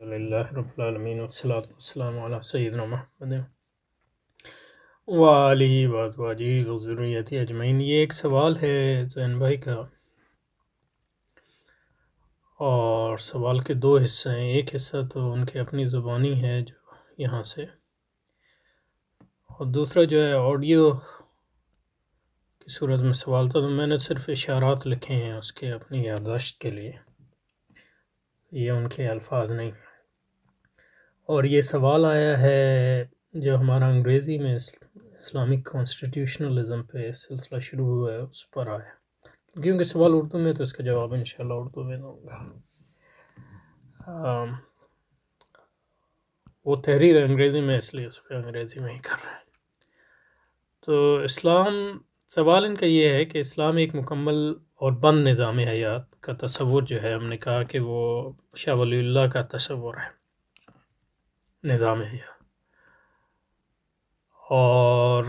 للہ رب العالمین والصلاة والسلام علی سیدنا محمد وآلہ وازواجہ وذریتہ اجمعین۔ یہ ایک سوال ہے زین بھائی کا، اور سوال کے دو حصے ہیں۔ ایک حصہ تو ان کے اپنی زبانی ہے جو یہاں سے، اور دوسرا جو ہے آڈیو کی صورت میں سوال تھا، تو میں نے صرف اشارات لکھے ہیں اس کے اپنی یادداشت کے لیے، یہ ان کے الفاظ نہیں ہیں۔ اور یہ سوال آیا ہے جو ہمارا انگریزی میں اسلامک کانسٹیٹیوشنلزم پہ سلسلہ شروع ہوا ہے، اس پر آیا، کیونکہ سوال اردو میں تو اس کا جواب انشاءاللہ اردو میں دوں گا۔ وہ تحریر انگریزی میں، اس لیے اس پہ انگریزی میں ہی کر رہے ہیں۔ تو سوال ان کا یہ ہے کہ اسلام ایک مکمل اور بند نظام حیات کا تصور جو ہے، ہم نے کہا کہ وہ شاہ ولی اللہ کا تصور ہے نظام حیات، اور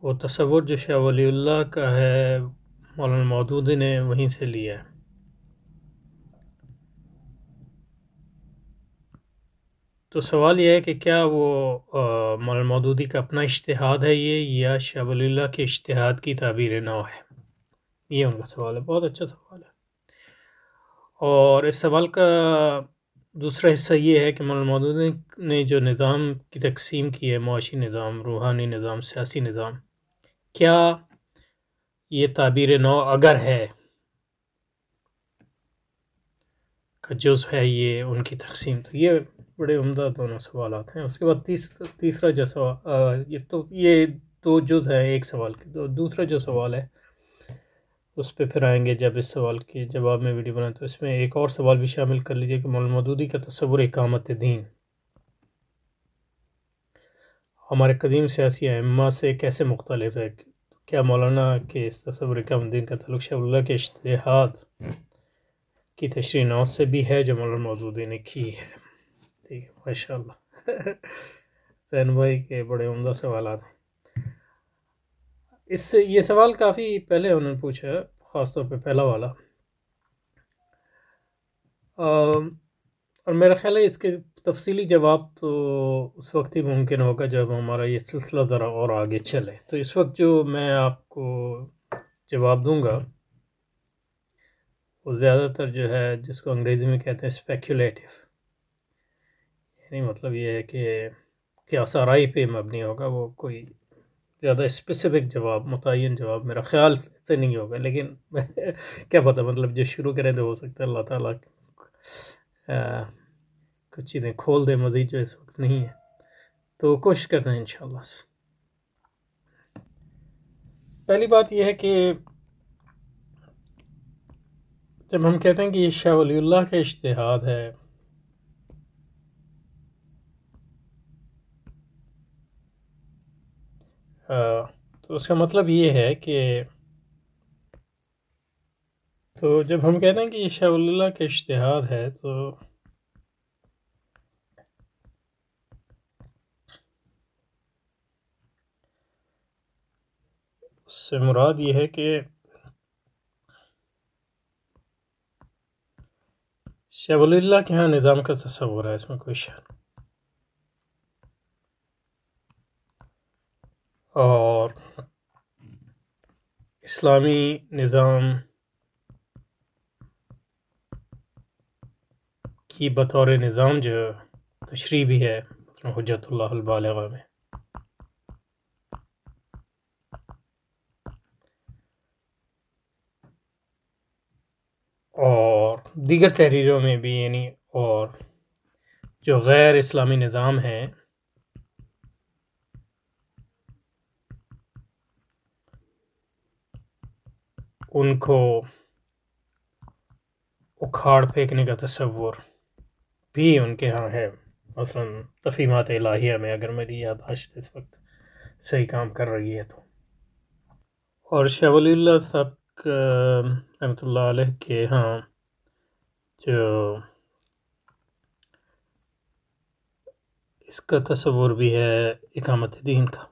وہ تصور جو شاہ ولی اللہ کا ہے مولانا مودودی نے وہیں سے لیا ہے۔ تو سوال یہ ہے کہ کیا وہ مولانا مودودی کا اپنا اجتہاد ہے یہ، یا شاہ ولی اللہ کے اجتہاد کی تعبیر نو ہے؟ یہ ان کا سوال ہے، بہت اچھا سوال ہے۔ اور اس سوال کا دوسرا حصہ یہ ہے کہ مولانا مودودی نے جو نظام کی تقسیم کی ہے، معاشی نظام، روحانی نظام، سیاسی نظام، کیا یہ تعبیر نو اگر ہے کا جز ہے یہ ان کی تقسیم؟ تو یہ بڑے عمدہ دونوں سوالات ہیں۔ اس کے بعد تیسرا جو سوال، یہ دو جز ہیں ایک سوال کے، دوسرا جو سوال ہے اس پہ پھر آئیں گے جب اس سوال کے جواب میں ویڈیو بنائیں، تو اس میں ایک اور سوال بھی شامل کر لیجئے کہ مولانا مودودی کا تصور اقامت دین ہمارے قدیم سیاسی ائمہ سے کیسے مختلف ہے؟ کیا مولانا کے اس تصور اقامت دین کا تعلق شاہ ولی اللہ کے اجتہاد کی تشریح نو سے بھی ہے جو مولانا مودودی نے کی ہے؟ ٹھیک ہے، ماشاءاللہ زین بھائی کے بڑے عمدہ سوالات ہیں۔ یہ سوال کافی پہلے انہوں نے پوچھا ہے، خاص طور پہ پہلا والا، اور میرا خیال ہے اس کے تفصیلی جواب تو اس وقت ہی ممکن ہوگا جب ہمارا یہ سلسلہ ذرا اور آگے چلے۔ تو اس وقت جو میں آپ کو جواب دوں گا وہ زیادہ تر جو ہے جس کو انگریزی میں کہتے ہیں اسپیکولیٹو، یعنی مطلب یہ ہے کہ قیاس آرائی پہ مبنی ہوگا، وہ کوئی زیادہ اسپیسیفک جواب، متعین جواب میرا خیال سے نہیں ہوگا، لیکن کیا پتہ، مطلب جو شروع کریں تو ہو سکتا ہے اللہ تعالیٰ کچھ چیزیں کھول دے مزید جو اس وقت نہیں ہے، تو کوشش کرتے ہیں انشاءاللہ سے۔ پہلی بات یہ ہے کہ جب ہم کہتے ہیں کہ یہ شاہ ولی اللہ کا اجتہاد ہے، تو اس کا مطلب یہ ہے کہ تو جب ہم کہتے ہیں کہ یہ شاہ ولی اللہ کا اجتہاد ہے، تو اس سے مراد یہ ہے کہ شاہ ولی اللہ کے ہاں نظام کا تصور ہے، اس میں کوئی شک نہیں، اور اسلامی نظام کی بطور نظام جو تشریح بھی ہے حجت اللہ البالغہ میں، اور دیگر تحریروں میں بھی، یعنی اور جو غیر اسلامی نظام ہیں ان کو اکھاڑ پھینکنے کا تصور بھی ان کے ہاں ہے، مثلا تفہیمات الہیہ میں، اگر میری یادداشت اس وقت صحیح کام کر رہی ہے تو۔ اور شاہ ولی اللہ صاحب رحمۃ اللہ علیہ کے ہاں جو اس کا تصور بھی ہے اقامت دین کا،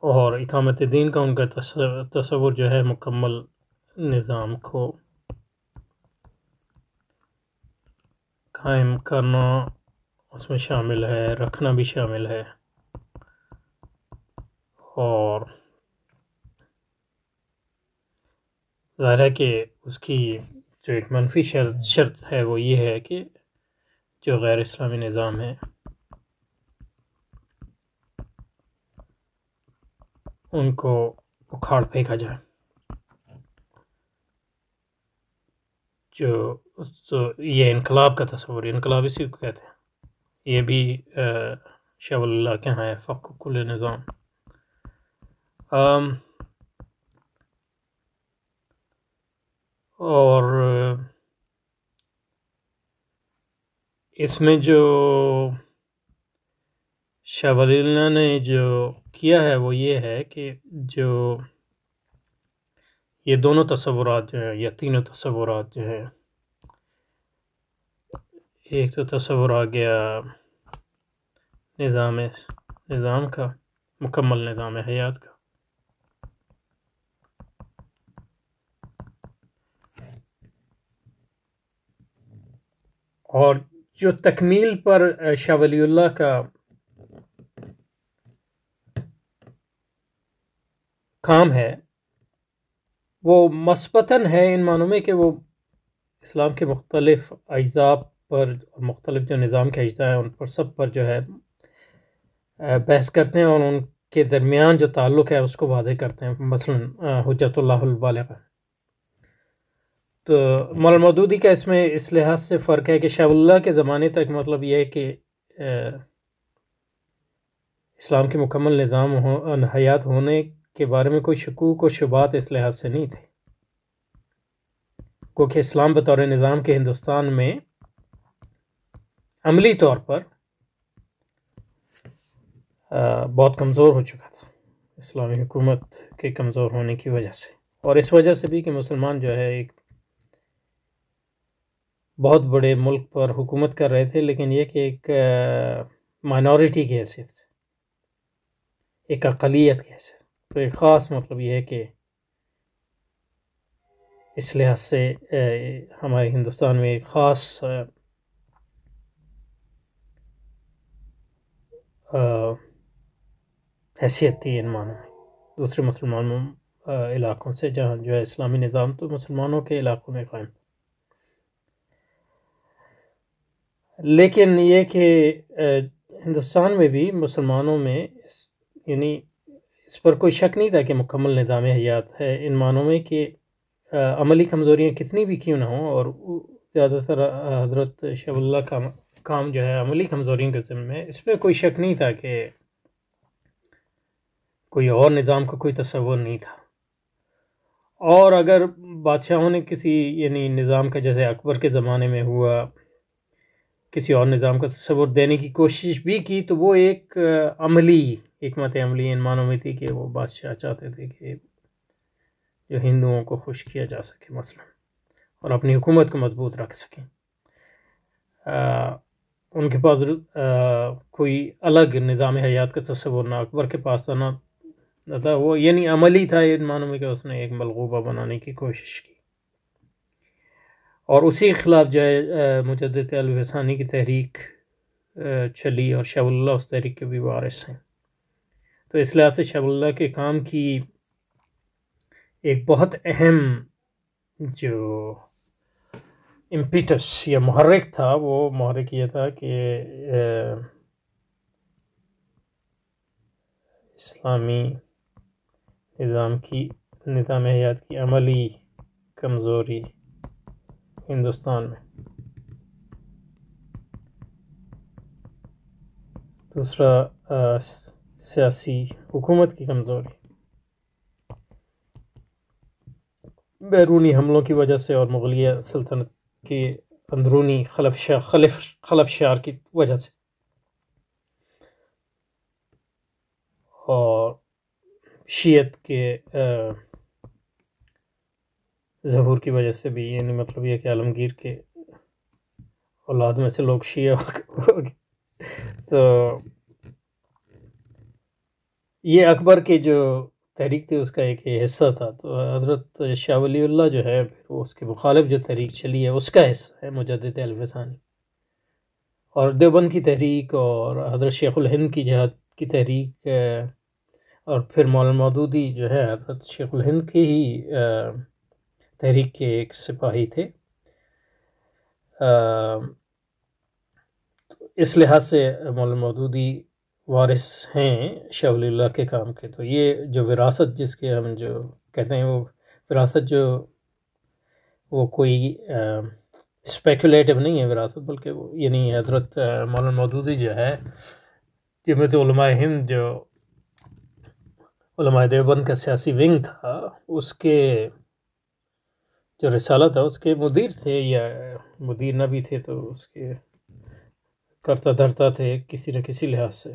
اور اقامت دین کا ان کا تصور جو ہے مکمل نظام کو قائم کرنا اس میں شامل ہے، رکھنا بھی شامل ہے، اور ظاہر ہے کہ اس کی جو ایک منفی شرط ہے وہ یہ ہے کہ جو غیر اسلامی نظام ہے ان کو اکھاڑ پھینکا جائے. یہ انقلاب کا تصور، انقلاب اسی کو کہتے ہیں. یہ بھی شاہ ولی اللہ کے ہاں ہے، فق کل نظام. اور اس میں جو شاہ ولی اللہ نے جو کیا ہے وہ یہ ہے کہ جو یہ دونوں تصورات جو ہیں یا تینوں تصورات جو ہے، ایک تو تصور آ گیا نظام کا، مکمل نظام حیات کا، اور جو تکمیل پر شاہ ولی اللہ کا کام ہے وہ مثبتاً ہے ان معنوں میں کہ وہ اسلام کے مختلف اجزاء پر، مختلف جو نظام کے اجزاء ہیں ان پر سب پر جو ہے بحث کرتے ہیں، اور ان کے درمیان جو تعلق ہے اس کو واضح کرتے ہیں. مثلا حجت اللہ البالغہ. تو مولانا مودودی کا اس میں اس لحاظ سے فرق ہے کہ شاہ ولی اللہ کے زمانے تک مطلب یہ ہے کہ اسلام کے مکمل نظام حیات ہونے کے بارے میں کوئی شکوک و شبہات اس لحاظ سے نہیں تھے، کیونکہ اسلام بطور نظام کے ہندوستان میں عملی طور پر بہت کمزور ہو چکا تھا، اسلامی حکومت کے کمزور ہونے کی وجہ سے، اور اس وجہ سے بھی کہ مسلمان جو ہے ایک بہت بڑے ملک پر حکومت کر رہے تھے، لیکن یہ کہ ایک مائنورٹی کی حیثیت سے، ایک اقلیت کی حیثیت. تو ایک خاص مطلب یہ ہے کہ اس لحاظ سے ہمارے ہندوستان میں ایک خاص حیثیت تھی ان معنوں میں دوسرے مسلمانوں علاقوں سے، جہاں جو ہے اسلامی نظام تو مسلمانوں کے علاقوں میں قائم تھا. لیکن یہ کہ ہندوستان میں بھی مسلمانوں میں یعنی اس پر کوئی شک نہیں تھا کہ مکمل نظام حیات ہے، ان معنوں میں کہ عملی کمزوریاں کتنی بھی کیوں نہ ہوں، اور زیادہ تر حضرت شاہ ولی اللہ کا کام جو ہے عملی کمزوریوں کے ضمن میں، اس پہ کوئی شک نہیں تھا کہ کوئی اور نظام کا کوئی تصور نہیں تھا. اور اگر بادشاہوں نے کسی یعنی نظام کا جیسے اکبر کے زمانے میں ہوا کسی اور نظام کا تصور دینے کی کوشش بھی کی، تو وہ ایک عملی حکمت عملی ان معنوں میں تھی کہ وہ بادشاہ چاہتے تھے کہ جو ہندوؤں کو خوش کیا جا سکے مثلا، اور اپنی حکومت کو مضبوط رکھ سکیں. ان کے پاس کوئی الگ نظام حیات کا تصور نہ اکبر کے پاس تھا نہ تھا، وہ یعنی عملی تھا ان معنوں میں کہ اس نے ایک ملغوبہ بنانے کی کوشش کی، اور اسی خلاف جو ہے مجدد الف ثانی کی تحریک چلی، اور شاہ ولی اللہ اس تحریک کے بھی وارث ہیں. تو اس لحاظ سے شاہ ولی اللہ کے کام کی ایک بہت اہم جو امپیٹس یا محرک تھا، وہ محرک یہ تھا کہ اسلامی نظام حیات کی عملی کمزوری ہندوستان میں. دوسرا سیاسی حکومت کی کمزوری بیرونی حملوں کی وجہ سے، اور مغلیہ سلطنت کی اندرونی خلفشار کی وجہ سے، اور شیعت کے ظہور کی وجہ سے بھی، یعنی مطلب یہ کہ عالمگیر کے اولاد میں سے لوگ شیعہ ہو گئے. تو یہ اکبر کے جو تحریک تھی اس کا ایک حصہ تھا. تو حضرت شاہ ولی اللہ جو ہے پھر اس کے مخالف جو تحریک چلی ہے اس کا حصہ ہے مجدد الفسانی. اور دیوبند کی تحریک اور حضرت شیخ الہند کی جہاد کی تحریک اور پھر مولانا مودودی جو ہے حضرت شیخ الہند کی ہی تحریک کے ایک سپاہی تھے. اس لحاظ سے مولانا مودودی وارث ہیں شاہ ولی اللہ کے کام کے. تو یہ جو وراثت جس کے ہم جو کہتے ہیں وہ وراثت جو وہ کوئی اسپیکولیٹو نہیں ہے وراثت، بلکہ وہ یعنی حضرت مولانا مودودی جو ہے جمعیت علماء ہند جو علماء دیوبند کا سیاسی ونگ تھا اس کے جو رسالہ تھا اس کے مدیر تھے، یا مدیر نہ بھی تھے تو اس کے کرتا دھرتا تھے کسی نہ کسی لحاظ سے.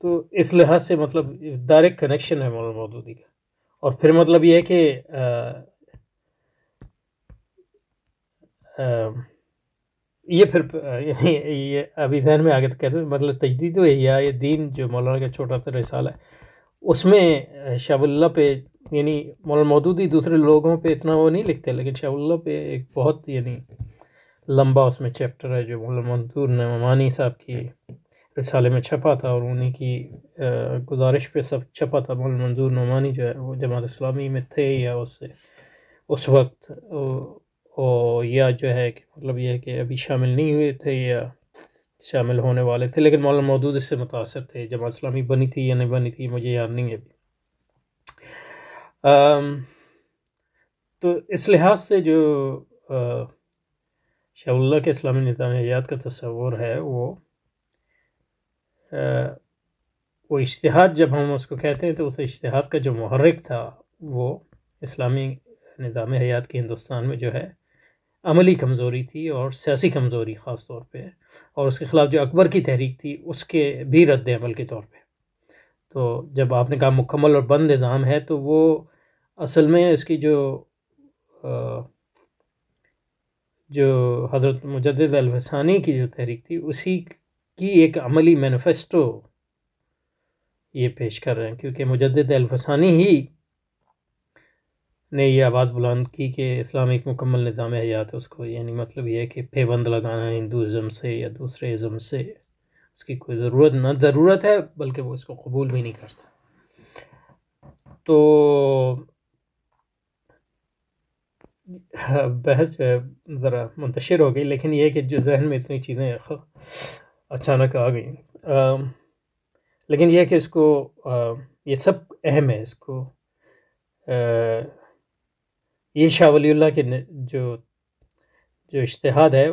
تو اس لحاظ سے مطلب ڈائریکٹ کنیکشن ہے مولانا مودودی کا. اور پھر مطلب یہ ہے کہ یہ پھر یہ ابھی ذہن میں آگے تو کہتے ہیں مطلب تجدید و احیاء دین جو مولانا کا چھوٹا سا رسالہ ہے اس میں شاہ ولی اللہ پہ یعنی مولانا مودودی دوسرے لوگوں پہ اتنا وہ نہیں لکھتے، لیکن شاہ ولی اللہ پہ ایک بہت یعنی لمبا اس میں چیپٹر ہے جو مولانا منظور نعمانی صاحب کی رسالے میں چھپا تھا، اور انہیں کی گزارش پہ سب چھپا تھا. مولانا منظور نعمانی جو ہے وہ جماعت اسلامی میں تھے یا اس وقت یا جو ہے کہ مطلب یہ ہے کہ ابھی شامل نہیں ہوئے تھے یا شامل ہونے والے تھے، لیکن مولانا مودود اس سے متاثر تھے. جماعت اسلامی بنی تھی یا نہیں بنی تھی مجھے یاد نہیں ہے ابھی. تو اس لحاظ سے جو شاہ ولی اللہ کے اسلامی نظام حیات کا تصور ہے وہ اجتہاد جب ہم اس کو کہتے ہیں تو اس اجتہاد کا جو محرک تھا وہ اسلامی نظام حیات کی ہندوستان میں جو ہے عملی کمزوری تھی اور سیاسی کمزوری خاص طور پہ، اور اس کے خلاف جو اکبر کی تحریک تھی اس کے بھی رد عمل کے طور پہ. تو جب آپ نے کہا مکمل اور بند نظام ہے تو وہ اصل میں اس کی جو حضرت مجدد الفسانی کی جو تحریک تھی اسی کی ایک عملی مینیفیسٹو یہ پیش کر رہے ہیں، کیونکہ مجدد الفسانی ہی نے یہ آواز بلند کی کہ اسلام ایک مکمل نظام حیات ہے. اس کو یعنی مطلب یہ ہے کہ پیوند لگانا ہندوازم سے یا دوسرے ازم سے اس کی کوئی ضرورت ہے بلکہ وہ اس کو قبول بھی نہیں کرتا. تو بحث جو ہے ذرا منتشر ہو گئی، لیکن یہ کہ جو ذہن میں اتنی چیزیں اچانک آ گئیں، لیکن یہ کہ اس کو یہ سب اہم ہے. اس کو یہ شاہ ولی اللہ کے جو اجتہاد ہے،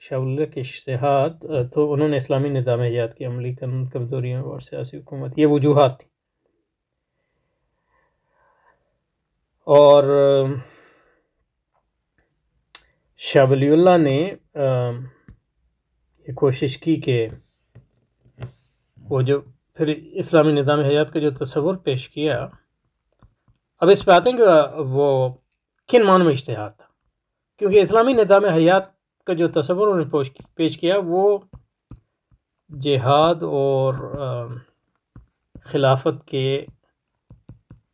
شاہ ولی اللہ کے اجتہاد تو انہوں نے اسلامی نظام حیات کی عملی کمزوریوں اور سیاسی حکومت یہ وجوہات تھی. اور شاہ ولی اللہ نے یہ کوشش کی کہ وہ جو پھر اسلامی نظام حیات کا جو تصور پیش کیا، اب اس پہ آتے ہیں کہ وہ کن معنوں میں اجتہاد تھا، کیونکہ اسلامی نظام حیات کا جو تصور انہوں نے پیش کیا وہ جہاد اور خلافت کے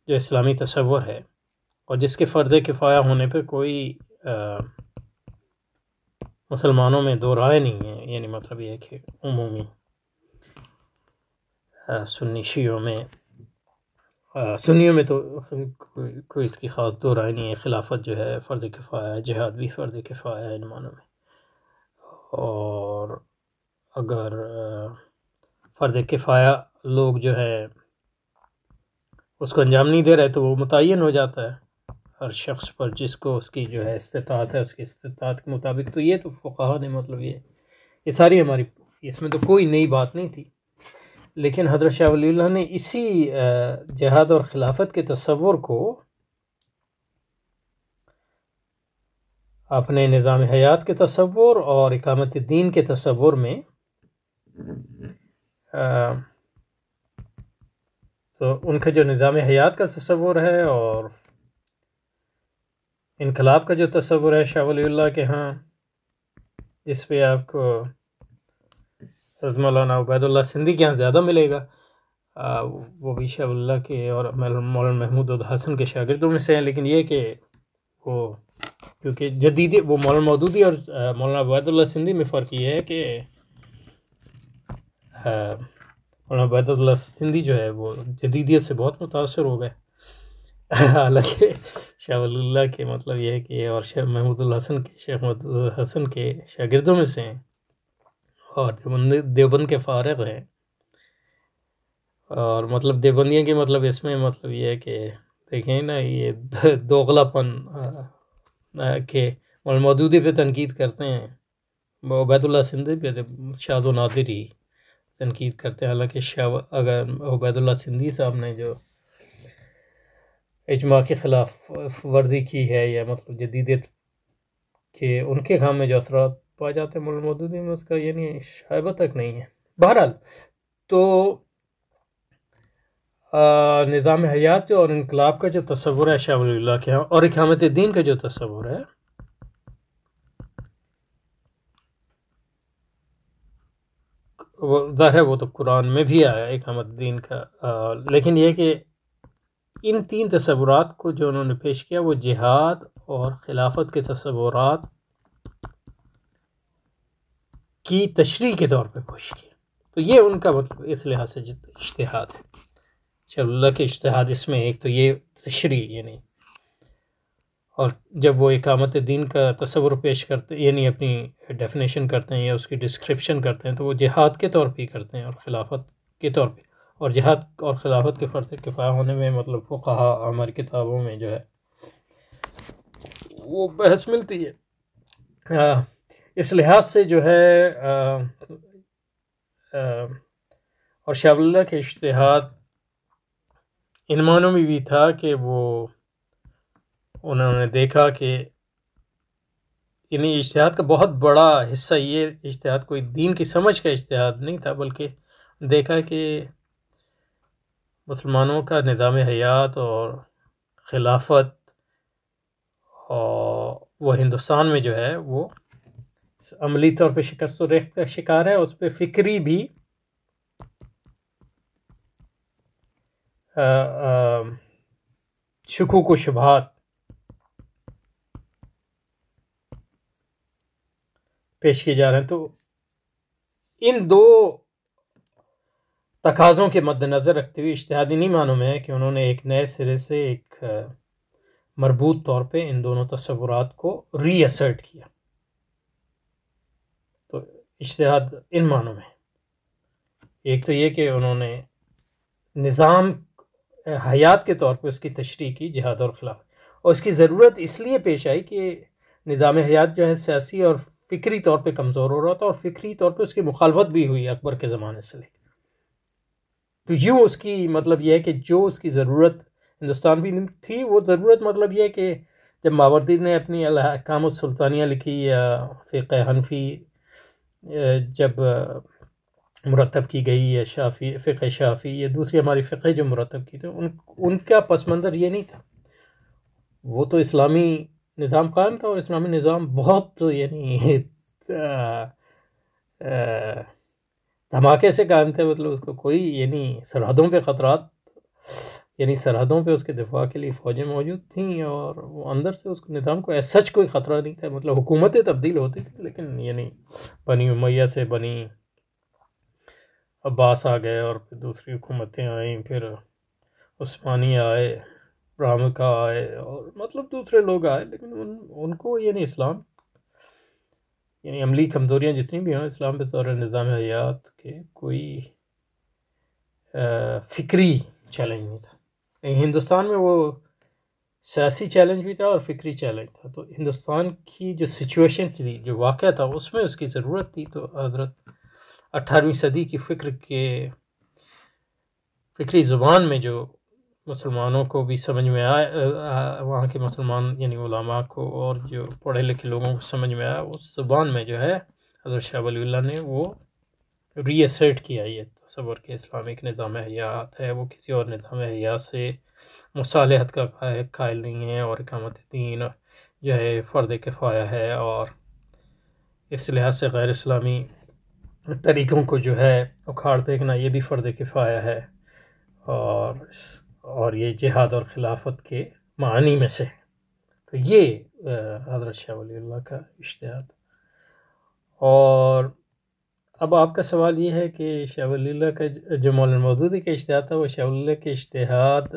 جو اسلامی تصور ہے اور جس کے فرض کفایہ ہونے پہ کوئی مسلمانوں میں دو رائے نہیں ہے. یعنی مطلب یہ ہے کہ عمومی سنیوں میں تو کوئی اس کی خاص دو رائے نہیں ہے. خلافت جو ہے فرض کفایہ ہے، جہاد بھی فرض کفایہ ہے ان معنوں میں. اور اگر فرض کفایہ لوگ جو ہے اس کو انجام نہیں دے رہے تو وہ متعین ہو جاتا ہے ہر شخص پر جس کو اس کی جو ہے استطاعت ہے، اس کی استطاعت کے مطابق. تو یہ تو فقہا نے مطلب یہ ساری ہماری اس میں تو کوئی نئی بات نہیں تھی، لیکن حضرت شاہ ولی اللہ نے اسی جہاد اور خلافت کے تصور کو اپنے نظام حیات کے تصور اور اقامت دین کے تصور میں ان کا جو نظام حیات کا تصور ہے اور انقلاب کا جو تصور ہے شاہ ولی اللہ کے ہاں، جس پہ آپ کو حضرت مولانا عبید اللہ سندھی کے ہاں زیادہ ملے گا. وہ بھی شاہ ولی اللہ کے اور مولانا محمود حسن کے شاگردوں میں سے ہیں، لیکن یہ کہ وہ کیونکہ جدید وہ مولانا مودودی اور مولانا عبید اللہ سندھی میں فرق یہ ہے کہ مولانا عبید اللہ سندھی جو ہے وہ جدیدیت سے بہت متاثر ہو گئے، حالانکہ شاہ ولی اللہ کے مطلب یہ ہے کہ اور شیخ محمود الحسن کے شیخ محمود الحسن کے شاگردوں میں سے ہیں اور دیوبند کے فارغ ہیں، اور مطلب دیوبندیوں کے مطلب اس میں مطلب یہ ہے کہ دیکھیں نا یہ دوغلا پن کہ مولانا مودودی پہ تنقید کرتے ہیں، عبید اللہ سندھی پہ شاذ و نادر ہی تنقید کرتے ہیں، حالانکہ اگر عبید اللہ سندھی صاحب نے جو اجماع کے خلاف ورزی کی ہے یا مطلب جدیدیت کے ان کے کام میں جو اثرات پائے جاتے ہیں مولانا مودودی میں اس کا یعنی شائبہ تک نہیں ہے۔ بہرحال تو نظام حیات اور انقلاب کا جو تصور ہے شاہ ولی اللہ کے ہاں اور اقامت دین کا جو تصور ہے وہ ظاہر ہے وہ تو قرآن میں بھی آیا ہے اقامت دین کا، لیکن یہ کہ ان تین تصورات کو جو انہوں نے پیش کیا وہ جہاد اور خلافت کے تصورات کی تشریح کے طور پہ پیش کیا، تو یہ ان کا مطلب اس لحاظ سے اجتہاد ہے شاہ ولی اللہ کے اجتہاد اس میں ایک تو یہ تشریح یعنی، اور جب وہ اقامت دین کا تصور پیش کرتے یعنی اپنی ڈیفینیشن کرتے ہیں یا اس کی ڈسکرپشن کرتے ہیں تو وہ جہاد کے طور پہ ہی کرتے ہیں اور خلافت کے طور پہ، اور جہاد اور خلافت کے فرض کفایہ ہونے میں مطلب فقہا ہماری کتابوں میں جو ہے وہ بحث ملتی ہے، اس لحاظ سے جو ہے اور شاہ ولی اللہ کے اجتہاد ان معنوں میں بھی تھا کہ وہ انہوں نے دیکھا کہ یعنی اجتہاد کا بہت بڑا حصہ یہ اجتہاد کوئی دین کی سمجھ کا اجتہاد نہیں تھا، بلکہ دیکھا کہ مسلمانوں کا نظام حیات اور خلافت اور وہ ہندوستان میں جو ہے وہ عملی طور پہ شکست و ریخت کا شکار ہے، اس پہ فکری بھی شکوک و شبہات پیش کیے جا رہے ہیں، تو ان دو تقاضوں کے مد نظر رکھتے ہوئے اجتہادی نہیں معنوں میں ہے کہ انہوں نے ایک نئے سرے سے ایک مربوط طور پہ ان دونوں تصورات کو ری اسرٹ کیا، تو اجتہاد ان معنوں میں ایک تو یہ کہ انہوں نے نظام حیات کے طور پہ اس کی تشریح کی جہاد اور خلاف، اور اس کی ضرورت اس لیے پیش آئی کہ نظام حیات جو ہے سیاسی اور فکری طور پہ کمزور ہو رہا تھا، اور فکری طور پہ اس کی مخالفت بھی ہوئی اکبر کے زمانے سے لے کے، تو یوں اس کی مطلب یہ ہے کہ جو اس کی ضرورت ہندوستان بھی تھی وہ ضرورت مطلب یہ ہے کہ جب ماوردی نے اپنی الاحکام السلطانیہ لکھی یا فقہ حنفی جب مرتب کی گئی یا شافی فقہ شافی یا دوسری ہماری فقہ جو مرتب کی تھی ان کا پس منظر یہ نہیں تھا، وہ تو اسلامی نظام قائم تھا اور اسلامی نظام بہت یعنی دھماکے سے قائم تھے، مطلب اس کو کوئی یعنی سرحدوں پہ خطرات یعنی سرحدوں پہ اس کے دفاع کے لیے فوجیں موجود تھیں، اور وہ اندر سے اس نظام کو ایز سچ کوئی خطرہ نہیں تھا، مطلب حکومتیں تبدیل ہوتی تھیں لیکن یعنی بنی امیہ سے بنی عباس آ گئے اور پھر دوسری حکومتیں آئیں، پھر عثمانی آئے، برہمکا آئے اور مطلب دوسرے لوگ آئے، لیکن ان کو یعنی اسلام یعنی عملی کمزوریاں جتنی بھی ہوں اسلام کے طور نظام حیات کے کوئی فکری چیلنج نہیں تھا، ہندوستان میں وہ سیاسی چیلنج بھی تھا اور فکری چیلنج تھا، تو ہندوستان کی جو سچویشن تھی جو واقعہ تھا اس میں اس کی ضرورت تھی، تو حضرت 18ویں صدی کی فکری زبان میں جو مسلمانوں کو بھی سمجھ میں آئے، وہاں کے مسلمان یعنی علماء کو اور جو پڑھے لکھے لوگوں کو سمجھ میں آیا، اس زبان میں جو ہے حضرت شاہ ولی اللہ نے وہ ری اسرٹ کیا یہ تصور کہ اسلامک نظام حیات ہے وہ کسی اور نظام حیات سے مصالحت کا قائل نہیں ہے، اور اقامت دین جو ہے فرض کفایہ ہے، اور اس لحاظ سے غیر اسلامی طریقوں کو جو ہے اکھاڑ پھینکنا یہ بھی فرض کفایہ ہے، اور یہ جہاد اور خلافت کے معانی میں سے ہے۔ تو یہ حضرت شاہ ولی اللہ کا اجتہاد۔ اور اب آپ کا سوال یہ ہے کہ شاہ ولی اللہ کا جو مولانا مودودی کا اجتہاد تھا وہ شاہ ولی اللہ کے اجتہاد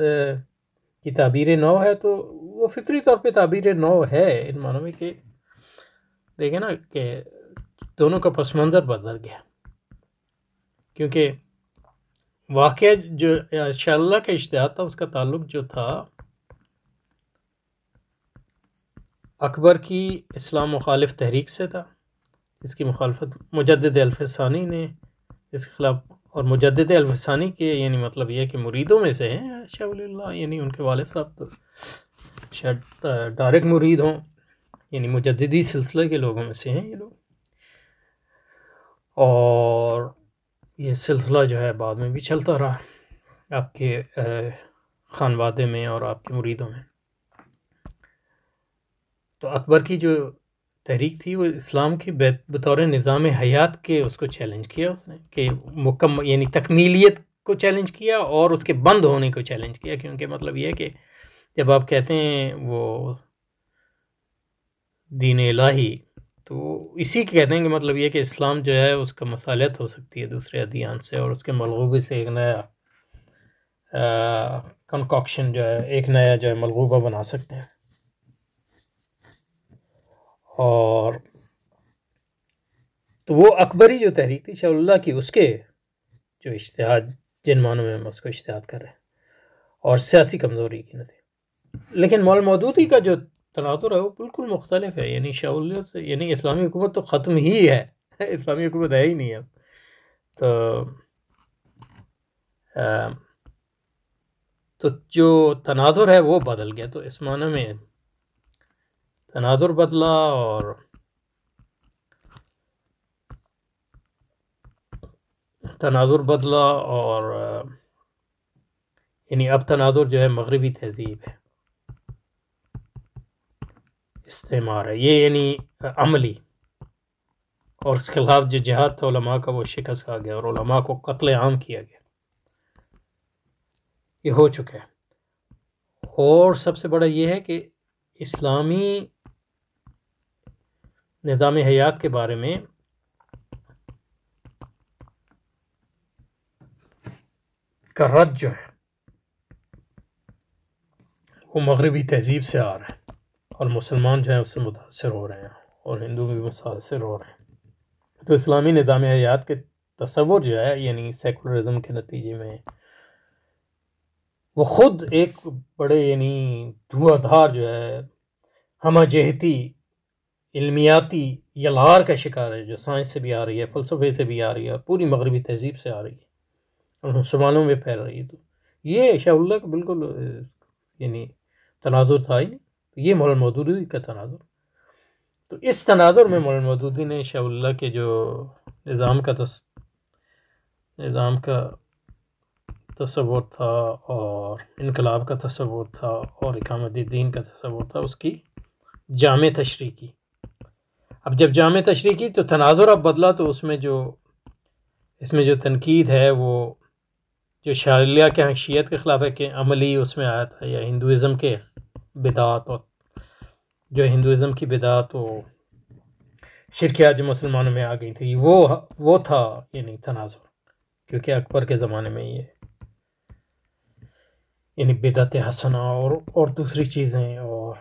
کی تعبیر نو ہے، تو وہ فطری طور پہ تعبیر نو ہے ان معنوں میں کہ دیکھیں نا کہ دونوں کا پس منظر بدل گیا، کیونکہ واقعہ جو شاہ اللہ کا اجتہاد تھا اس کا تعلق جو تھا اکبر کی اسلام مخالف تحریک سے تھا، اس کی مخالفت مجدد الف ثانی نے اس کے خلاف، اور مجدد الف ثانی کے یعنی مطلب یہ ہے کہ مریدوں میں سے ہیں شاہ ولی اللہ، یعنی ان کے والد صاحب تو شاید ڈائریکٹ مرید ہوں، یعنی مجددی سلسلے کے لوگوں میں سے ہیں یہ لوگ، اور یہ سلسلہ جو ہے بعد میں بھی چلتا رہا آپ کے خانوادے میں اور آپ کے مریدوں میں۔ تو اکبر کی جو تحریک تھی وہ اسلام کی بطور نظام حیات کے اس کو چیلنج کیا، اس نے کہ مکمل یعنی تکمیلیت کو چیلنج کیا اور اس کے بند ہونے کو چیلنج کیا، کیونکہ مطلب یہ ہے کہ جب آپ کہتے ہیں وہ دین الہی تو اسی کے کہتے ہیں کہ مطلب یہ کہ اسلام جو ہے اس کا مصالحت ہو سکتی ہے دوسرے ادیان سے، اور اس کے ملغوبے سے ایک نیا کنکاکشن جو ہے ایک نیا جو ہے ملغوبہ بنا سکتے ہیں۔ اور تو وہ اکبری جو تحریک تھی شاہ اللہ کی، اس کے جو اجتہاد جن معنوں میں ہم اس کو اجتہاد کر رہے ہیں اور سیاسی کمزوری کی نتیجہ، لیکن مولانا مودودی کا جو تناظر ہے وہ بالکل مختلف ہے، یعنی شاہ اللہ سے یعنی اسلامی حکومت تو ختم ہی ہے، اسلامی حکومت ہے ہی نہیں اب، تو جو تناظر ہے وہ بدل گیا، تو اس معنی میں تناظر بدلا، اور تناظر بدلا، اور یعنی اب تناظر جو ہے مغربی تہذیب ہے، استعمار ہے یہ، یعنی عملی، اور اس کے خلاف جو جہاد تھا علماء کا وہ شکست کھا گیا، اور علماء کو قتل عام کیا گیا، یہ ہو چکا ہے۔ اور سب سے بڑا یہ ہے کہ اسلامی نظام حیات کے بارے میں کا رد جو ہے وہ مغربی تہذیب سے آ رہا ہے، اور مسلمان جو ہیں اس سے متاثر ہو رہے ہیں، اور ہندو بھی متاثر ہو رہے ہیں۔ تو اسلامی نظام حیات کے تصور جو ہے یعنی سیکولرزم کے نتیجے میں وہ خود ایک بڑے یعنی دھواں دھار جو ہے ہمہ جہتی علمیاتی یلغار کا شکار ہے، جو سائنس سے بھی آ رہی ہے، فلسفے سے بھی آ رہی ہے، اور پوری مغربی تہذیب سے آ رہی ہے، اور مسلمانوں میں پھیل رہی ہے۔ تو یہ شاہ اللہ کا بالکل یعنی تناظر تھا ہی نہیں، یہ مولانا مودودی کا تناظر۔ تو اس تناظر میں مولانا مودودی نے شاہ اللہ کے جو نظام کا تصور تھا، اور انقلاب کا تصور تھا، اور اقامت دین کا تصور تھا، اس کی جامع تشریح کی۔ اب جب جامع تشریح کی تو تناظر اب بدلا، تو اس میں جو تنقید ہے وہ جو شاہ اللہ کے شیعت کے خلاف ہے کہ عملی اس میں آیا تھا، یا ہندوازم کے بدعات، اور جو ہندوازم کی بدعات و شرکیات جو مسلمانوں میں آ گئی تھی، وہ تھا یعنی تناظر، کیونکہ اکبر کے زمانے میں یہ یعنی بدعت حسنہ اور دوسری چیزیں، اور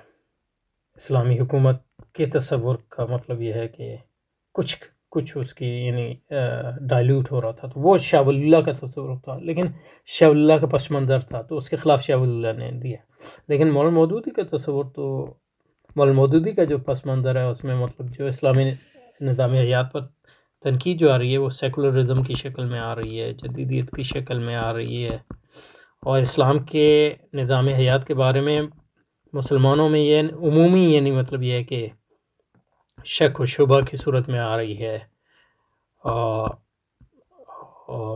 اسلامی حکومت کے تصور کا مطلب یہ ہے کہ کچھ اس کی یعنی ڈائلیوٹ ہو رہا تھا، تو وہ شاہ ولی اللہ کا تصور تھا، لیکن شاہ ولی اللہ کا پس منظر تھا، تو اس کے خلاف شاہ ولی اللہ نے دیا۔ لیکن مولانا مودودی کا تصور تو مولانا مودودی کا جو پس منظر ہے اس میں مطلب جو اسلامی نظام حیات پر تنقید جو آ رہی ہے وہ سیکولرزم کی شکل میں آ رہی ہے، جدیدیت کی شکل میں آ رہی ہے، اور اسلام کے نظام حیات کے بارے میں مسلمانوں میں یہ عمومی یعنی مطلب یہ ہے کہ شک و شبہ کی صورت میں آ رہی ہے، اور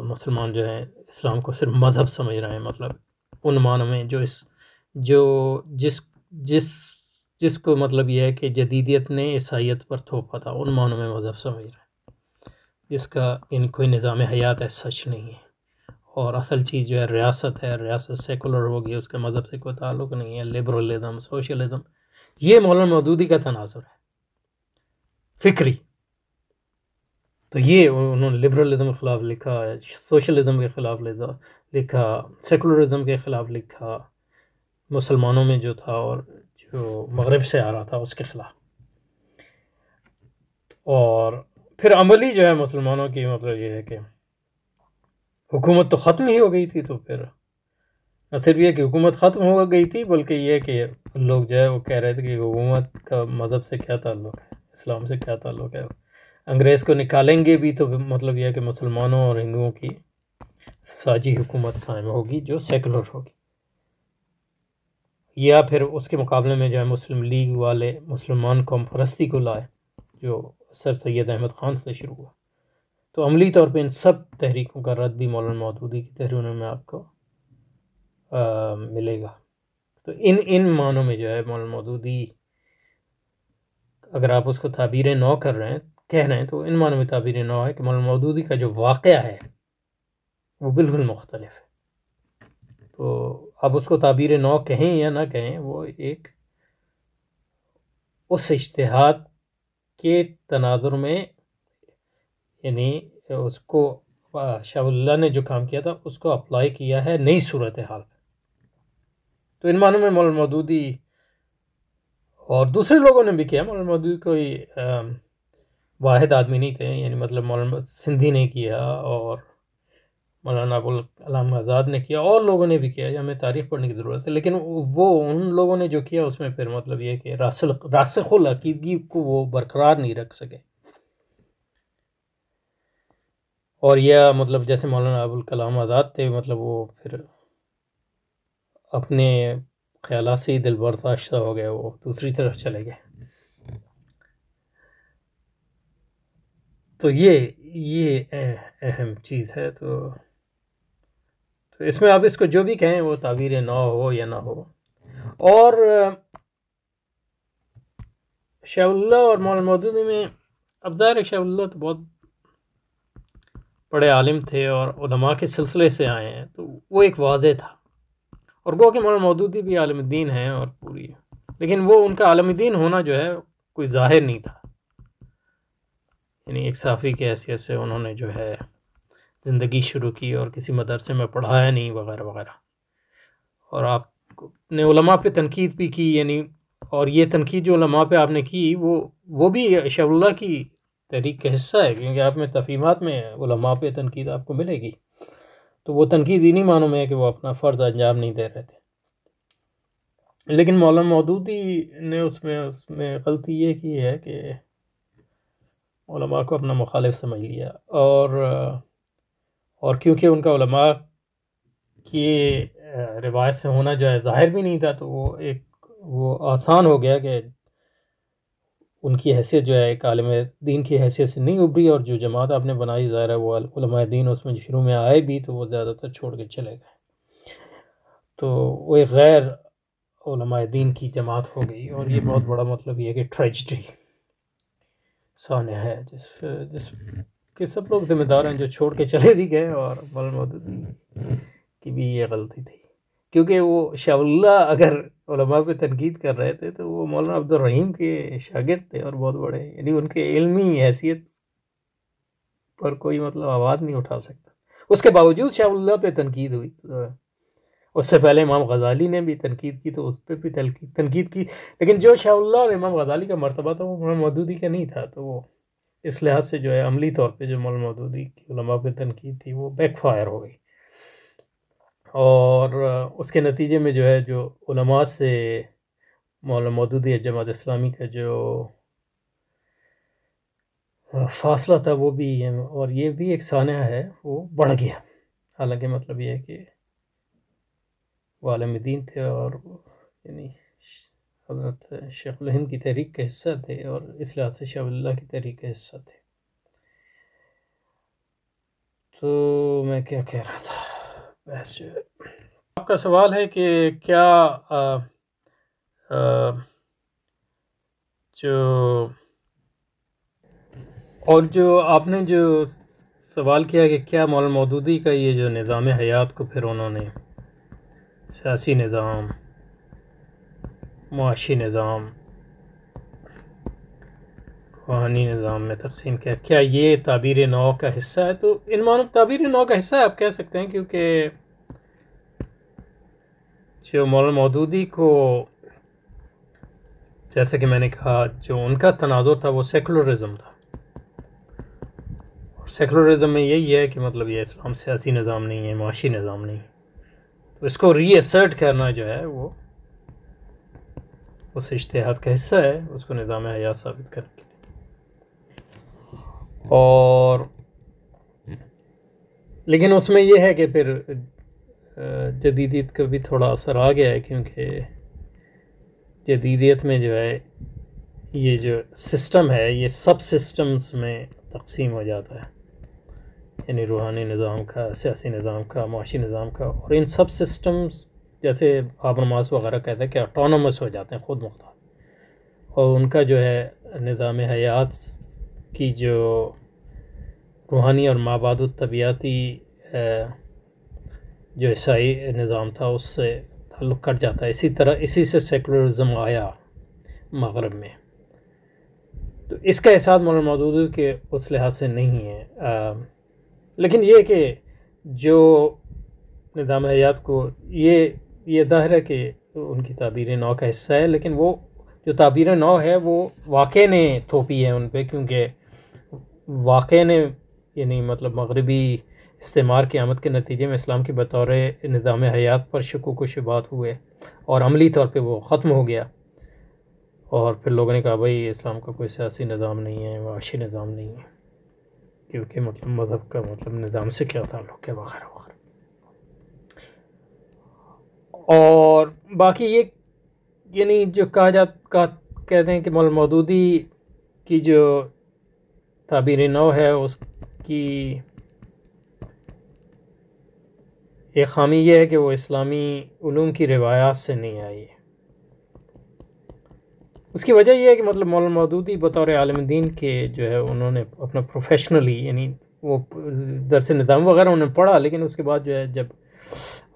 مسلمان جو ہیں اسلام کو صرف مذہب سمجھ رہے ہیں، مطلب ان معنوں میں جس کو مطلب یہ ہے کہ جدیدیت نے عیسائیت پر تھوپا تھا، ان معنوں میں مذہب سمجھ رہے ہیں، جس کا ان کوئی نظام حیات ہے سچ نہیں ہے، اور اصل چیز جو ہے ریاست ہے، ریاست سیکولر ہوگی، اس کا مذہب سے کوئی تعلق نہیں ہے، لبرلزم، سوشلزم، یہ مولانا مودودی کا تناظر ہے فکری. تو یہ انہوں نے لبرلزم کے خلاف لکھا، سوشلزم کے خلاف لکھا، سیکولرزم کے خلاف لکھا، مسلمانوں میں جو تھا اور جو مغرب سے آ رہا تھا اس کے خلاف. اور پھر عملی جو ہے مسلمانوں کی مطلب یہ ہے کہ حکومت تو ختم ہی ہو گئی تھی، تو پھر نہ صرف یہ کہ حکومت ختم ہو گئی تھی بلکہ یہ کہ لوگ جو ہے وہ کہہ رہے تھے کہ حکومت کا مذہب سے کیا تعلق ہے، اسلام سے کیا تعلق ہے، انگریز کو نکالیں گے بھی تو مطلب یہ ہے کہ مسلمانوں اور ہندوؤں کی ساجی حکومت قائم ہوگی جو سیکولر ہوگی. یا پھر اس کے مقابلے میں جو ہے مسلم لیگ والے مسلمان قوم پرستی کو لائے جو سر سید احمد خان سے شروع ہوا. تو عملی طور پہ ان سب تحریکوں کا رد بھی مولانا مودودی کی تحریروں میں آپ کو ملے گا. تو ان معنوں میں جو ہے مولانا مودودی، اگر آپ اس کو تعبیر نو کہہ رہے ہیں تو ان معنوں میں تعبیر نو ہے کہ مولانا مودودی کا جو واقعہ ہے وہ بالکل مختلف ہے. تو اب اس کو تعبیر نو کہیں یا نہ کہیں، وہ ایک اس اجتہاد کے تناظر میں، یعنی اس کو شاہ اللہ نے جو کام کیا تھا اس کو اپلائی کیا ہے نئی صورتحال میں. تو ان معنوں میں مولانا مودودی اور دوسرے لوگوں نے بھی کیا. مولانا مودودی کوئی واحد آدمی نہیں تھے، یعنی مطلب مولانا سندھی نے کیا اور مولانا ابوالکلام آزاد نے کیا، اور لوگوں نے بھی کیا، ہمیں تاریخ پڑھنے کی ضرورت ہے. لیکن وہ ان لوگوں نے جو کیا اس میں پھر مطلب یہ کہ راسخ العقیدگی کو وہ برقرار نہیں رکھ سکے. اور یہ مطلب جیسے مولانا ابوالکلام آزاد تھے، مطلب وہ پھر اپنے خیالات سے ہی دل برداشتہ ہو گئے، وہ دوسری طرف چلے گئے. تو یہ اہم چیز ہے. تو اس میں آپ اس کو جو بھی کہیں وہ تعبیر نو ہو یا نہ ہو. اور شاہ اللہ اور مولانا مودودی میں، اب ظاہر شاہ اللہ تو بہت بڑے عالم تھے اور علماء کے سلسلے سے آئے ہیں، تو وہ ایک واضح تھا. اور گو کہ مولانا مودودی بھی عالم دین ہیں اور پوری، لیکن وہ ان کا عالم دین ہونا جو ہے کوئی ظاہر نہیں تھا. یعنی ایک صحافی کی حیثیت سے انہوں نے جو ہے زندگی شروع کی اور کسی مدرسے میں پڑھایا نہیں وغیرہ وغیرہ. اور آپ نے علماء پہ تنقید بھی کی، یعنی اور یہ تنقید جو علماء پہ آپ نے کی وہ بھی شاہ اللہ کی تحریک کا حصہ ہے، کیونکہ آپ میں تفہیمات میں علماء پہ تنقید آپ کو ملے گی. تو وہ تنقید انہی معنوں میں ہے کہ وہ اپنا فرض انجام نہیں دے رہے تھے. لیکن مولانا مودودی نے اس میں غلطی یہ کی ہے کہ علماء کو اپنا مخالف سمجھ لیا، اور کیونکہ ان کا علماء کی روایت سے ہونا جو ہے ظاہر بھی نہیں تھا، تو وہ آسان ہو گیا کہ ان کی حیثیت جو ہے ایک عالم دین کی حیثیت سے نہیں ابھری. اور جو جماعت آپ نے بنائی ظاہر ہے وہ علماء دین اس میں شروع میں آئے بھی تو وہ زیادہ تر چھوڑ کے چلے گئے. تو وہ ایک غیر علماء دین کی جماعت ہو گئی. اور یہ بہت بڑا مطلب یہ کہ ٹریجڈی سانحہ ہے جس کے سب لوگ ذمہ دار ہیں جو چھوڑ کے چلے بھی گئے. اور مولانا مودودی کی بھی یہ غلطی تھی، کیونکہ وہ شاہ اللہ اگر علماء پہ تنقید کر رہے تھے تو وہ مولانا عبدالرحیم کے شاگرد تھے اور بہت بڑے، یعنی ان کے علمی حیثیت پر کوئی مطلب آواز نہیں اٹھا سکتا. اس کے باوجود شاہ اللہ پہ تنقید ہوئی. اس سے پہلے امام غزالی نے بھی تنقید کی تو اس پہ بھی تنقید کی، لیکن جو شاہ اللہ اور امام غزالی کا مرتبہ تھا وہ مولانا مودودی کا نہیں تھا. تو وہ اس لحاظ سے جو ہے عملی طور پہ جو مولانا مودودی کی علماء پہ تنقید تھی وہ بیک فائر ہو گئی. اور اس کے نتیجے میں جو ہے جو علماء سے مولانا مودودی جماعت اسلامی کا جو فاصلہ تھا وہ بھی، اور یہ بھی ایک سانحہ ہے، وہ بڑھ گیا. حالانکہ مطلب یہ ہے کہ وہ عالم دین تھے اور یعنی حضرت شیخ الہند کی تحریک کا حصہ تھے اور اس لحاظ سے شاہ اللہ کی تحریک کا حصہ تھے. تو میں کیا کہہ رہا تھا، بس آپ کا سوال ہے کہ کیا جو آپ نے جو سوال کیا کہ کیا مولانا مودودی کا یہ جو نظام حیات کو پھر انہوں نے سیاسی نظام، معاشی نظام، روحانی نظام میں تقسیم کیا یہ تعبیر نو کا حصہ ہے؟ تو ان معنوں تعبیر نو کا حصہ آپ کہہ سکتے ہیں، کیونکہ جو مولانا مودودی کو، جیسا کہ میں نے کہا، جو ان کا تناظر تھا وہ سیکولرزم تھا، اور سیکولرزم میں یہی ہے کہ مطلب یہ اسلام سیاسی نظام نہیں ہے، معاشی نظام نہیں، تو اس کو ری اسرٹ کرنا جو ہے وہ اس اجتہاد کا حصہ ہے، اس کو نظام حیات ثابت کرنے کے لیے۔ اور لیکن اس میں یہ ہے کہ پھر جدیدیت کا بھی تھوڑا اثر آ گیا ہے، کیونکہ جدیدیت میں جو ہے یہ جو سسٹم ہے یہ سب سسٹمز میں تقسیم ہو جاتا ہے، یعنی روحانی نظام کا، سیاسی نظام کا، معاشی نظام کا، اور ان سب سسٹمز جیسے بابر نماز وغیرہ کہتے ہیں کہ آٹونومس ہو جاتے ہیں، خود مختار، اور ان کا جو ہے نظام حیات کی جو روحانی اور مابعد الطبیعتی جو عیسائی نظام تھا اس سے تعلق کٹ جاتا ہے۔ اسی سے سیکولرزم آیا مغرب میں، تو اس کا احساس مولانا مودودی کے اس لحاظ سے نہیں ہے، لیکن یہ کہ جو نظام حیات کو یہ ظاہر ہے کہ ان کی تعبیر نو کا حصہ ہے، لیکن وہ جو تعبیر نو ہے وہ واقع نے تھوپی ہے ان پہ، کیونکہ واقع نے یعنی مطلب مغربی استعمار کی آمد کے نتیجے میں اسلام کی بطور نظام حیات پر شکوک و شبہات ہوئے، اور عملی طور پہ وہ ختم ہو گیا، اور پھر لوگوں نے کہا بھائی اسلام کا کوئی سیاسی نظام نہیں ہے، معاشی نظام نہیں ہے، کیونکہ مطلب مذہب کا مطلب نظام سے کیا تعلق ہے، وغیرہ وغیرہ۔ اور باقی یہ یعنی جو کہتے ہیں کہ مولانا مودودی کی جو تعبیر نو ہے اس کی ایک خامی یہ ہے کہ وہ اسلامی علوم کی روایات سے نہیں آئی ہے۔ اس کی وجہ یہ ہے کہ مطلب مولانا مودودی بطور عالم دین کے جو ہے انہوں نے اپنا پروفیشنلی، یعنی وہ درس نظام وغیرہ انہوں نے پڑھا، لیکن اس کے بعد جو ہے جب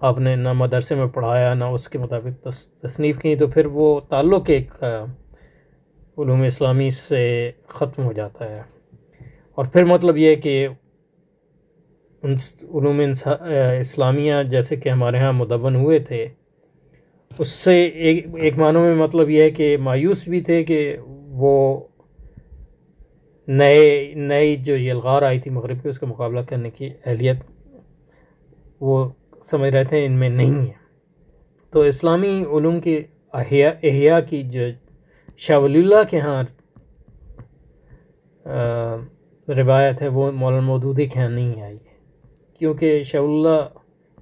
آپ نے نہ مدرسے میں پڑھایا نہ اس کے مطابق تصنیف کی، تو پھر وہ تعلق ایک علوم اسلامی سے ختم ہو جاتا ہے، اور پھر مطلب یہ کہ ان علوم اسلامیہ جیسے کہ ہمارے ہاں مدون ہوئے تھے، اس سے ایک معنوں میں مطلب یہ ہے کہ مایوس بھی تھے کہ وہ نئی جو یلغار آئی تھی مغرب کی، اس کا مقابلہ کرنے کی اہلیت وہ سمجھ رہے تھے ان میں نہیں ہے۔ تو اسلامی علوم کی احیاء کی جو شاہ ولی اللہ کے ہاں روایت ہے وہ مولانا مودودی کے ہاں نہیں آئی ہے، کیونکہ شاہ ولی اللہ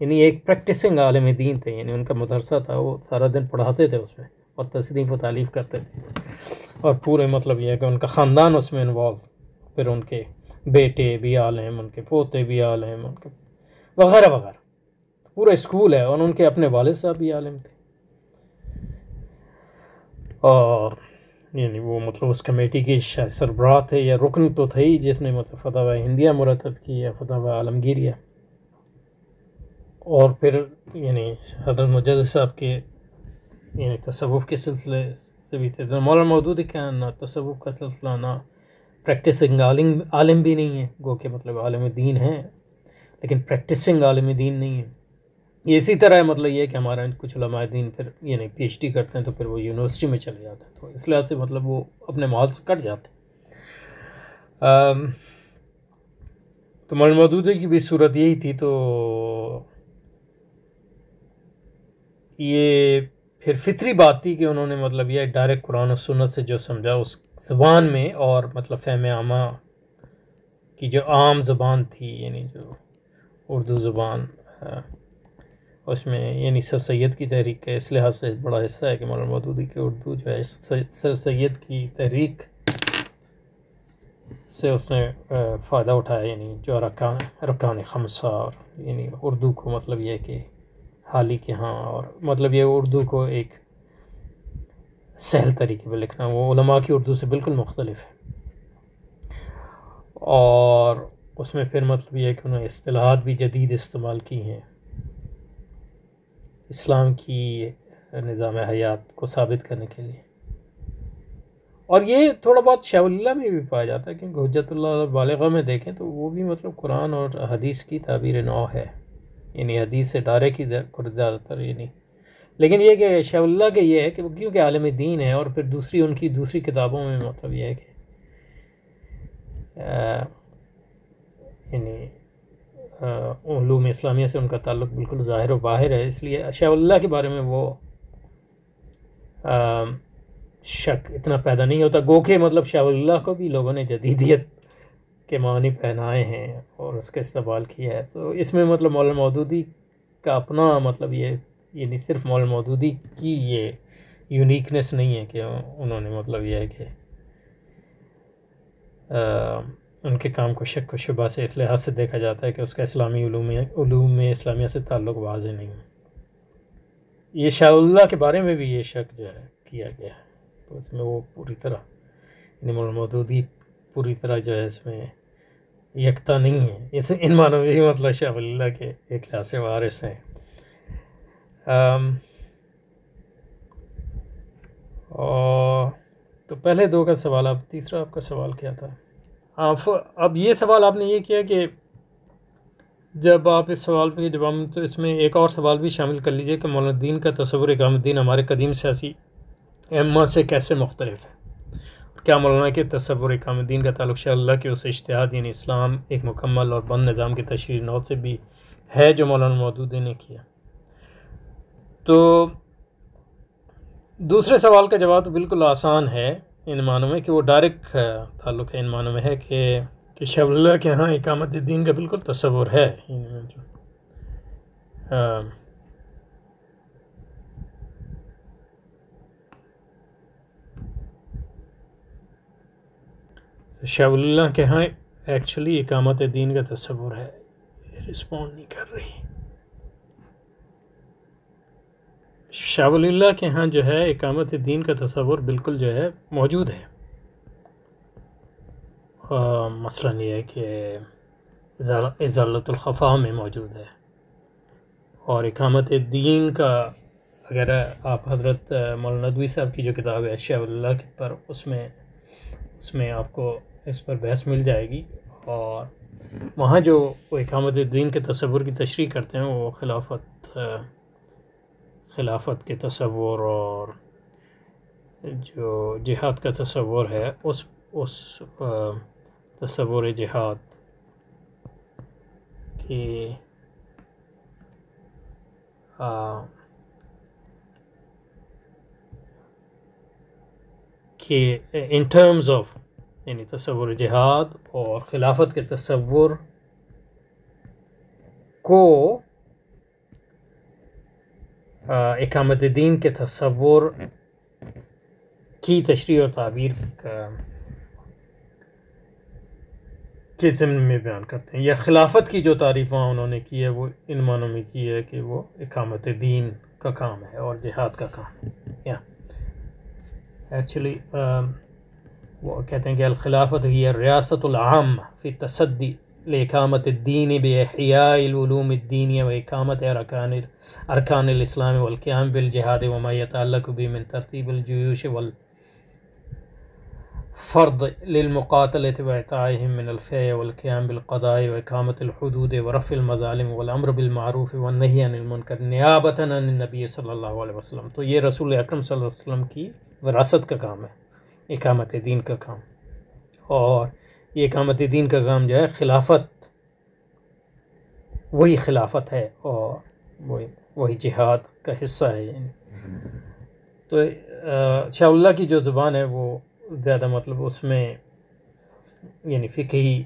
یعنی ایک پریکٹسنگ عالم دین تھے، یعنی ان کا مدرسہ تھا، وہ سارا دن پڑھاتے تھے اس میں اور تصنیف و تالیف کرتے تھے، اور پورے مطلب یہ ہے کہ ان کا خاندان اس میں انوالو، پھر ان کے بیٹے بھی عالم، ان کے پوتے بھی عالم، ان کے وغیرہ وغیرہ، پورا اسکول ہے، اور ان کے اپنے والد صاحب بھی عالم تھے، اور یعنی وہ مطلب اس کمیٹی کی شاید سربراہ تھے یا رکن تو تھے ہی، جس نے مطلب فتاوی ہندیہ مرتب کی یا فتاوی عالمگیریہ، اور پھر یعنی حضرت مجدد صاحب کے یعنی تصوف کے سلسلے سے بھی تھے۔ مولانا مودودی کا نہ تصوف کا سلسلہ، نہ پریکٹسنگ عالم بھی نہیں ہے، گو کہ مطلب عالم دین ہیں لیکن پریکٹسنگ عالم دین نہیں ہے۔ یہ اسی طرح ہے مطلب یہ کہ ہمارا کچھ علماء دین پھر یعنی پی ایچ ڈی کرتے ہیں تو پھر وہ یونیورسٹی میں چلے جاتے ہیں، تو اس لحاظ سے مطلب وہ اپنے ماحول سے کٹ جاتے ہیں۔ تو مولانا مودودی کی بھی صورت یہی تھی، تو یہ پھر فطری بات تھی کہ انہوں نے مطلب یہ ڈائریکٹ قرآن و سنت سے جو سمجھا اس زبان میں، اور مطلب فہم عامہ کی جو عام زبان تھی یعنی جو اردو زبان، اس میں یعنی سر سید کی تحریک کا اس لحاظ سے بڑا حصہ ہے کہ مولانا مودودی کی اردو جو ہے سر سید کی تحریک سے اس نے فائدہ اٹھایا، یعنی جو ارکان خمسہ، اور یعنی اردو کو مطلب یہ کہ حالی کے ہاں، اور مطلب یہ اردو کو ایک سہل طریقے پہ لکھنا، وہ علماء کی اردو سے بالکل مختلف ہے، اور اس میں پھر مطلب یہ ہے کہ انہوں نے اصطلاحات بھی جدید استعمال کی ہیں اسلام کی نظام حیات کو ثابت کرنے کے لیے. اور یہ تھوڑا بہت شاہ ولی اللہ میں بھی پایا جاتا ہے، کیونکہ حجت اللہ بالغہ میں دیکھیں تو وہ بھی مطلب قرآن اور حدیث کی تعبیر نو ہے، یعنی حدیث سے ڈائریکٹ ہی زیادہ تر یعنی. لیکن یہ کہ شاہ ولی اللہ کے یہ ہے کہ وہ کیونکہ عالم دین ہے، اور پھر ان کی دوسری کتابوں میں مطلب یہ ہے کہ یعنی علوم اسلامیہ سے ان کا تعلق بالکل ظاہر و باہر ہے، اس لیے شاہ ولی اللہ کے بارے میں وہ شک اتنا پیدا نہیں ہوتا. گو کہ مطلب شاہ ولی اللہ کو بھی لوگوں نے جدیدیت کے معنی پہنائے ہیں اور اس کا استعمال کیا ہے. تو اس میں مطلب مولانا مودودی کا اپنا مطلب یہ یعنی صرف مولانا مودودی کی یہ یونیکنیس نہیں ہے کہ انہوں نے مطلب یہ ہے کہ ان کے کام کو شک و شبہ سے اس لحاظ سے دیکھا جاتا ہے کہ اس کا اسلامی علوم اسلامیہ سے تعلق واضح نہیں ہے. یہ شاہ ولی اللہ کے بارے میں بھی یہ شک جو ہے کیا گیا ہے، تو اس میں وہ پوری طرح یعنی مولانا مودودی پوری طرح جو ہے اس میں یکتا نہیں ہے. ان معنوں میں بھی مطلب شاہ ولی اللہ کے ایک لحاظ سے وارث ہیں. اور تو پہلے دو کا سوال. اب تیسرا آپ کا سوال کیا تھا؟ اب یہ سوال آپ نے یہ کیا کہ جب آپ اس سوال پہ جواب تو اس میں ایک اور سوال بھی شامل کر لیجئے کہ مولانا الدین کا تصور اقامت الدین ہمارے قدیم سیاسی ائمہ سے کیسے مختلف ہے؟ کیا مولانا کے تصور اقامت الدین کا تعلق شاہ اللہ کے اس اجتہاد یعنی اسلام ایک مکمل اور بند نظام کی تشریح نو سے بھی ہے جو مولانا مودودی نے کیا؟ تو دوسرے سوال کا جواب تو بالکل آسان ہے ان معنوں میں کہ وہ ڈائریکٹ تعلق ہے ان معنوں میں ہے کہ شاہ ولی اللہ کے ہاں اقامت الدین کا بالکل تصور ہے. شاہ ولی اللہ کے ہاں ایکچولی اقامت دین کا تصور ہے. رسپونڈ نہیں کر رہی. شاہ ولی اللہ کے ہاں جو ہے اقامت دین کا تصور بالکل جو ہے موجود ہے. مثلا یہ ہے کہ ازالت الخفا میں موجود ہے. اور اقامت دین کا اگر آپ حضرت مولانا ندوی صاحب کی جو کتاب ہے شاہ ولی اللہ کے پر اس میں آپ کو اس پر بحث مل جائے گی. اور وہاں جو وہ اقامت دین کے تصور کی تشریح کرتے ہیں وہ خلافت کے تصور اور جو جہاد کا تصور ہے اس تصور جہاد کہ ان ٹرمز آف یعنی تصور جہاد اور خلافت کے تصور کو اقامت دین کے تصور کی تشریح اور تعبیر کے ضمن میں بیان کرتے ہیں. یا خلافت کی جو تعریف انہوں نے کی ہے وہ ان معنوں میں کی ہے کہ وہ اقامت دین کا کام ہے اور جہاد کا کام ہے. ایکچولی وہ کہتے ہیں کہ الخلافت ہی ریاست العام فی تصدی لإقامت الدین بإحیاء العلوم الدینیہ و اقامت ارکان الاسلام والقیام بالجہاد وما يتعلق به من ترتیب الجیوش والفرض للمقاتلة وإعطائهم من الفیء والقیام بالقضاء وإقامت الحدود ورفع المظالم والامر بالمعروف والنہی عن المنکر نیابۃ عن النبی صلی اللہ علیہ وسلم. تو یہ رسول اکرم صلی اللہ علیہ وسلم کی وراثت کا کام ہے اقامت دین کا کام. اور یہ اقامت دین کا کام جو ہے خلافت وہی خلافت ہے اور وہی جہاد کا حصہ ہے. یعنی تو شاہ ولی اللہ کی جو زبان ہے وہ زیادہ مطلب اس میں یعنی فقہی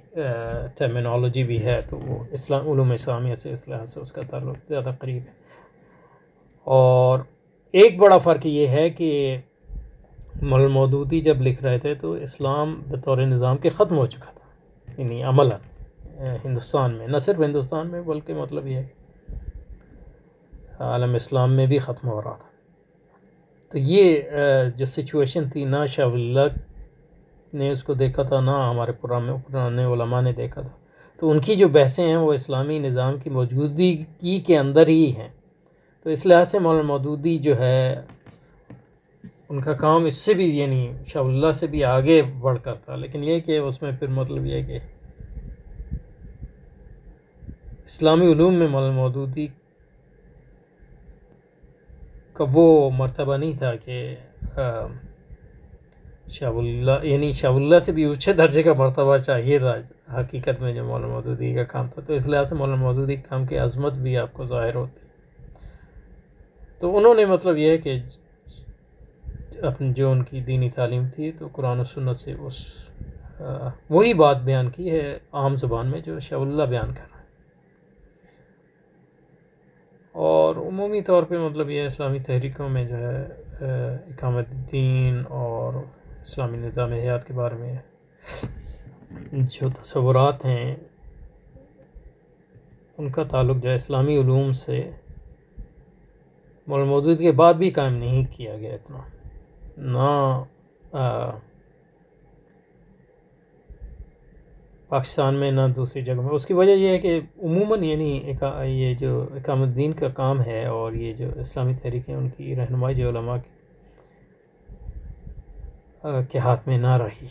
ٹرمینالوجی بھی ہے تو وہ علوم اسلامیہ سے اس لحاظ سے اس کا تعلق زیادہ قریب ہے. اور ایک بڑا فرق یہ ہے کہ مولانا مودودی جب لکھ رہے تھے تو اسلام بطور نظام کے ختم ہو چکا تھا یعنی عملاً ہندوستان میں، نہ صرف ہندوستان میں بلکہ مطلب یہ ہے عالم اسلام میں بھی ختم ہو رہا تھا. تو یہ جو سچویشن تھی نہ شاہ ولی اللہ نے اس کو دیکھا تھا نہ ہمارے پرانے علماء نے دیکھا تھا. تو ان کی جو بحثیں ہیں وہ اسلامی نظام کی موجودگی کے اندر ہی ہیں. تو اس لحاظ سے مولانا مودودی جو ہے ان کا کام اس سے بھی یعنی شاہ اللہ سے بھی آگے بڑھ کر تھا. لیکن یہ کہ اس میں پھر مطلب یہ کہ اسلامی علوم میں مولانا مودودی کا وہ مرتبہ نہیں تھا کہ شاہ اللہ یعنی شاہ اللہ سے بھی اونچے درجے کا مرتبہ چاہیے تھا حقیقت میں جو مولانا مودودی کا کام تھا. تو اس لحاظ سے مولانا مودودی کے کام کی عظمت بھی آپ کو ظاہر ہوتی. تو انہوں نے مطلب یہ ہے کہ اپنی جو ان کی دینی تعلیم تھی تو قرآن و سنت سے وہی بات بیان کی ہے عام زبان میں جو شاہ اللہ بیان کر رہا ہے. اور عمومی طور پہ مطلب یہ اسلامی تحریکوں میں جو ہے اقامت الدین اور اسلامی نظام حیات کے بارے میں جو تصورات ہیں ان کا تعلق جو ہے اسلامی علوم سے مولانا مودودی کے بعد بھی قائم نہیں کیا گیا اتنا نہ پاکستان میں نہ دوسری جگہ میں. اس کی وجہ یہ ہے کہ عموماً یعنی یہ جو اقامت الدین کا کام ہے اور یہ جو اسلامی تحریکیں ان کی رہنمائی جو علماء کے ہاتھ میں نہ رہی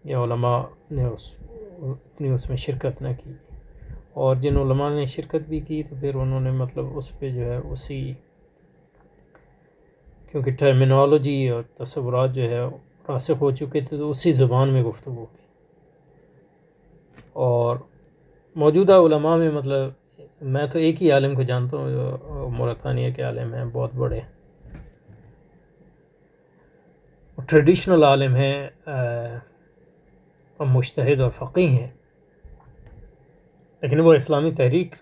یا علماء نے اتنی اس میں شرکت نہ کی. اور جن علماء نے شرکت بھی کی تو پھر انہوں نے مطلب اس پہ جو ہے اسی کیونکہ ٹرمینالوجی اور تصورات جو ہے راسخ ہو چکے تھے تو اسی زبان میں گفتگو کی. اور موجودہ علماء میں مطلب میں تو ایک ہی عالم کو جانتا ہوں جو موریتانیہ کے عالم ہیں بہت بڑے ٹریڈیشنل عالم ہیں اور مجتہد اور فقیہ ہیں. لیکن وہ اسلامی تحریک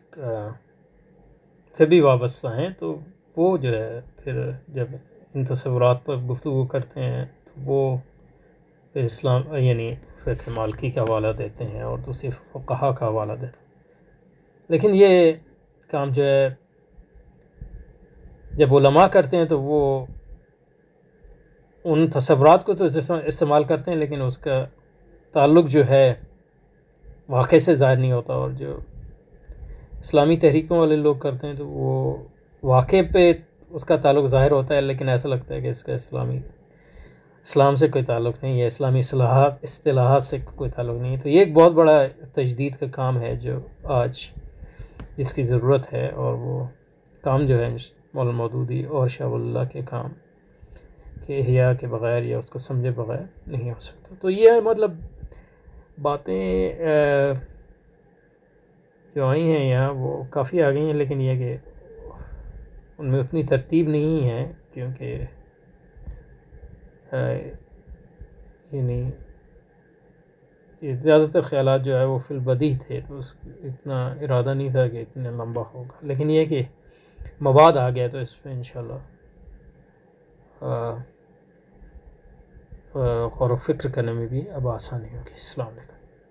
سے بھی وابستہ ہیں. تو وہ جو ہے پھر جب ان تصورات پر گفتگو کرتے ہیں تو وہ اسلام یعنی فقہ مالکی کا حوالہ دیتے ہیں اور دوسری فقہا کا حوالہ دیتے ہیں. لیکن یہ کام جو ہے جب علماء کرتے ہیں تو وہ ان تصورات کو تو استعمال کرتے ہیں لیکن اس کا تعلق جو ہے واقع سے ظاہر نہیں ہوتا. اور جو اسلامی تحریکوں والے لوگ کرتے ہیں تو وہ واقع پہ اس کا تعلق ظاہر ہوتا ہے لیکن ایسا لگتا ہے کہ اس کا اسلام سے کوئی تعلق نہیں ہے, اسلامی اصطلاحات سے کوئی تعلق نہیں ہے. تو یہ ایک بہت بڑا تجدید کا کام ہے جو آج جس کی ضرورت ہے. اور وہ کام جو ہے مولانا مودودی اور شاہ اللہ کے کام کے احیاء کے بغیر یا اس کو سمجھے بغیر نہیں ہو سکتا. تو یہ مطلب باتیں جو آئی ہیں یہاں وہ کافی آ گئی ہیں لیکن یہ کہ ان میں اتنی ترتیب نہیں ہے کیونکہ یعنی یہ زیادہ تر خیالات جو ہے وہ فی البدیہہ تھے تو اتنا ارادہ نہیں تھا کہ اتنا لمبا ہوگا. لیکن یہ کہ مواد آ گیا تو اس پہ انشاءاللہ غور و فکر کرنے میں بھی اب آسانی ہوگی. السلام علیکم.